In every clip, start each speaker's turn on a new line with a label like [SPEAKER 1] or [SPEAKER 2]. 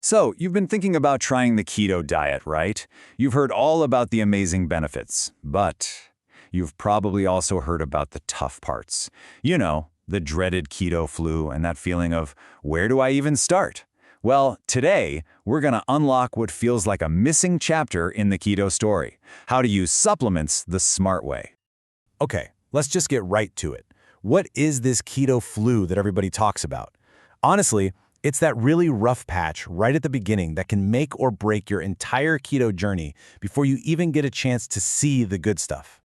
[SPEAKER 1] So, you've been thinking about trying the keto diet, right? You've heard all about the amazing benefits, but you've probably also heard about the tough parts. You know, the dreaded keto flu and that feeling of, where do I even start? Well, today, we're going to unlock what feels like a missing chapter in the keto story, how to use supplements the smart way.
[SPEAKER 2] Okay, let's just get right to it. What is this keto flu that everybody talks about? Honestly, it's that really rough patch right at the beginning that can make or break your entire keto journey before you even get a chance to see the good stuff.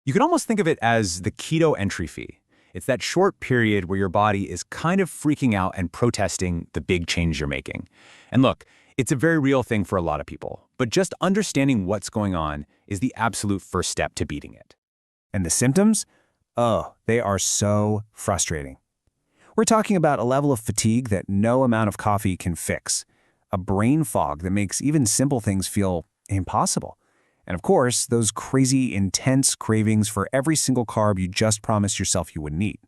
[SPEAKER 3] You can almost think of it as the keto entry fee. It's that short period where your body is kind of freaking out and protesting the big change you're making. And look, it's a very real thing for a lot of people, but just understanding what's going on is the absolute first step to beating it.
[SPEAKER 2] And the symptoms? Oh, they are so frustrating. We're talking about a level of fatigue that no amount of coffee can fix, a brain fog that makes even simple things feel impossible, and of course, those crazy, intense cravings for every single carb you just promised yourself you wouldn't eat.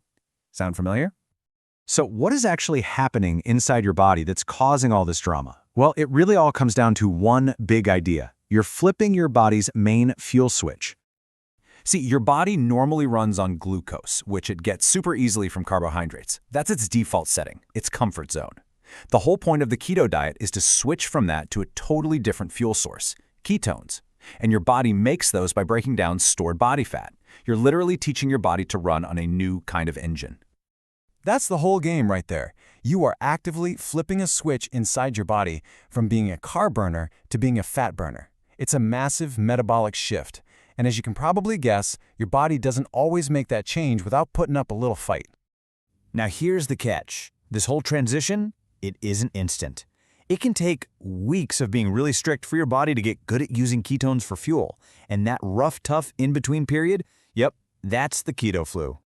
[SPEAKER 2] Sound familiar?
[SPEAKER 3] So what is actually happening inside your body that's causing all this drama? Well, it really all comes down to one big idea. You're flipping your body's main fuel switch. See, your body normally runs on glucose, which it gets super easily from carbohydrates. That's its default setting, its comfort zone. The whole point of the keto diet is to switch from that to a totally different fuel source, ketones. And your body makes those by breaking down stored body fat. You're literally teaching your body to run on a new kind of engine.
[SPEAKER 2] That's the whole game right there. You are actively flipping a switch inside your body from being a carb burner to being a fat burner. It's a massive metabolic shift. And as you can probably guess, your body doesn't always make that change without putting up a little fight.
[SPEAKER 4] Now here's the catch. This whole transition, it isn't instant. It can take weeks of being really strict for your body to get good at using ketones for fuel. And that rough, tough in-between period, yep, that's the keto flu.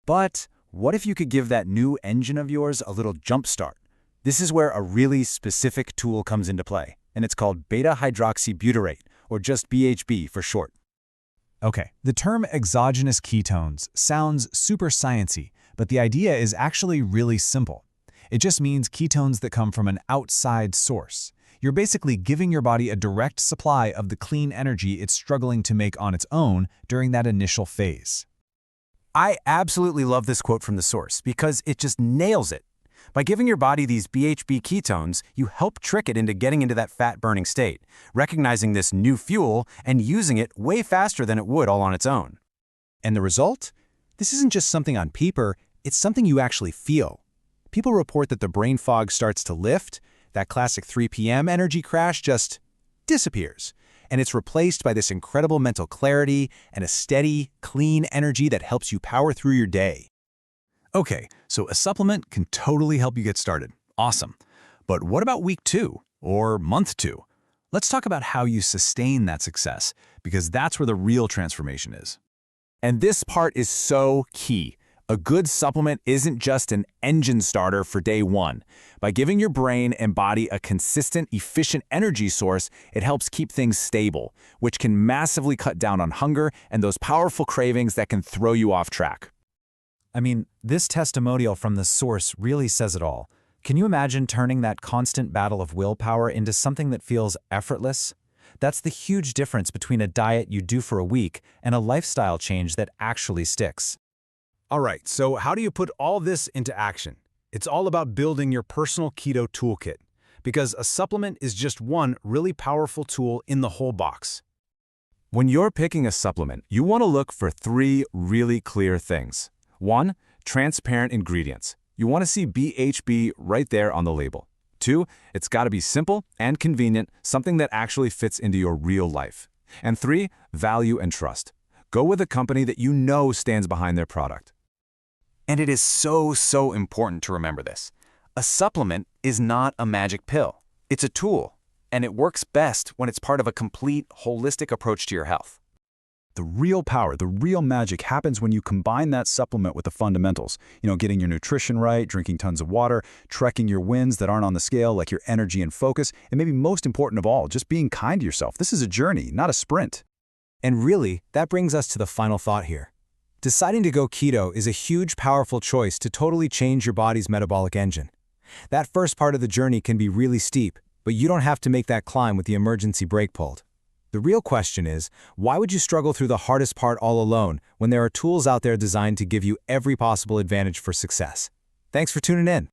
[SPEAKER 3] But what if you could give that new engine of yours a little jump start? This is where a really specific tool comes into play, and it's called beta-hydroxybutyrate, or just BHB for short.
[SPEAKER 5] Okay, the term exogenous ketones sounds super sciencey, but the idea is actually really simple. It just means ketones that come from an outside source. You're basically giving your body a direct supply of the clean energy it's struggling to make on its own during that initial phase.
[SPEAKER 3] I absolutely love this quote from the source because it just nails it. By giving your body these BHB ketones, you help trick it into getting into that fat-burning state, recognizing this new fuel and using it way faster than it would all on its own.
[SPEAKER 5] And the result? This isn't just something on paper, it's something you actually feel. People report that the brain fog starts to lift, that classic 3 p.m. energy crash just disappears, and it's replaced by this incredible mental clarity and a steady, clean energy that helps you power through your day.
[SPEAKER 3] Okay, so a supplement can totally help you get started. Awesome. But what about week 2 or month 2? Let's talk about how you sustain that success, because that's where the real transformation is.
[SPEAKER 2] And this part is so key. A good supplement isn't just an engine starter for day 1. By giving your brain and body a consistent, efficient energy source, it helps keep things stable, which can massively cut down on hunger and those powerful cravings that can throw you off track.
[SPEAKER 5] I mean, this testimonial from the source really says it all. Can you imagine turning that constant battle of willpower into something that feels effortless? That's the huge difference between a diet you do for a week and a lifestyle change that actually sticks.
[SPEAKER 2] All right, so how do you put all this into action? It's all about building your personal keto toolkit, because a supplement is just one really powerful tool in the whole box. When you're picking a supplement, you want to look for 3 really clear things. 1, transparent ingredients. You want to see BHB right there on the label. 2, it's got to be simple and convenient, something that actually fits into your real life. And 3, value and trust. Go with a company that you know stands behind their product.
[SPEAKER 1] And it is so important to remember this. A supplement is not a magic pill. It's a tool, and it works best when it's part of a complete, holistic approach to your health.
[SPEAKER 5] The real power, the real magic happens when you combine that supplement with the fundamentals. Getting your nutrition right, drinking tons of water, trekking your wins that aren't on the scale, like your energy and focus, and maybe most important of all, just being kind to yourself. This is a journey, not a sprint. And really, that brings us to the final thought here. Deciding to go keto is a huge, powerful choice to totally change your body's metabolic engine. That first part of the journey can be really steep,
[SPEAKER 3] but you don't have to make that climb with the emergency brake pulled. The real question is, why would you struggle through the hardest part all alone when there are tools out there designed to give you every possible advantage for success? Thanks for tuning in.